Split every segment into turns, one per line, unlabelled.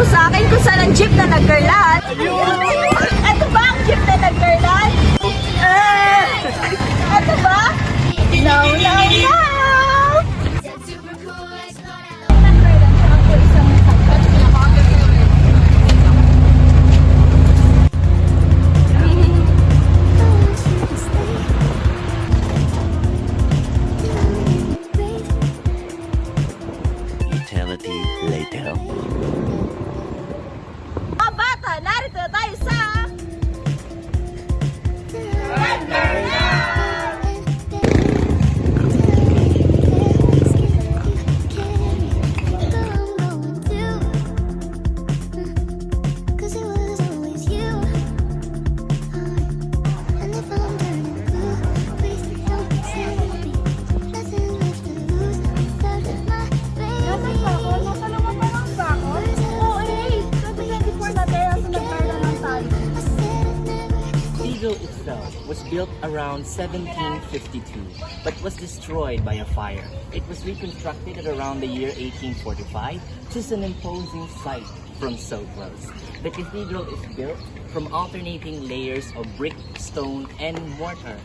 mo sa akin kung saan ang jeep na nagkarlan? Ito ba ang jeep na nagkarlan? Ito ba? No, no, no!
Eternity later.
Mga bata, narito na tayo sa...
Cathedral itself was built around 1752, but was destroyed by a fire. It was reconstructed at around the year 1845, just an imposing sight from so close. The cathedral is built from alternating layers of brick, stone, and mortar,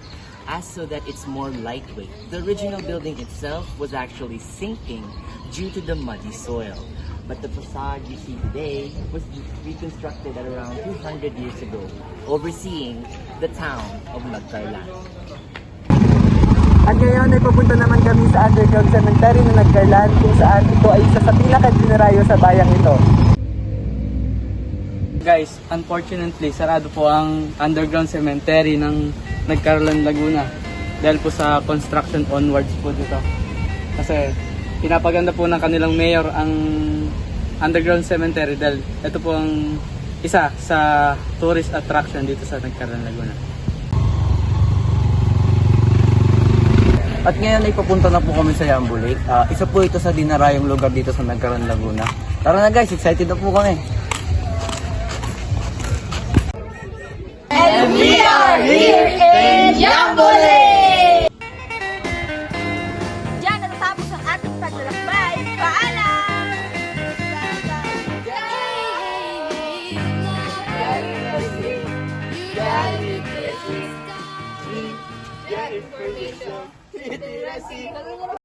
as so that it's more lightweight. The original building itself was actually sinking due to the muddy soil. But the facade you see today was reconstructed at around 200 years ago, overseeing the town of Nagcarlan.
At ngayon ay papunta naman kami sa underground cemetery na Nagcarlan, kung saan ito ay isa sa pinaka-dinarayo sa bayang ito.
Guys, unfortunately, sarado po ang underground cemetery ng Nagcarlan, Laguna. Dahil po sa construction onwards po dito. Kasi pinapaganda po ng kanilang mayor ang underground cemetery dahil ito po ang isa sa tourist attraction dito sa Nagcarlan, Laguna.
At ngayon ay papunta na po kami sa Yambo Lake. Isa po ito sa dinarayong lugar dito sa Nagcarlan, Laguna. Tara na guys, excited na po kami.
And we are here in Yambo Lake!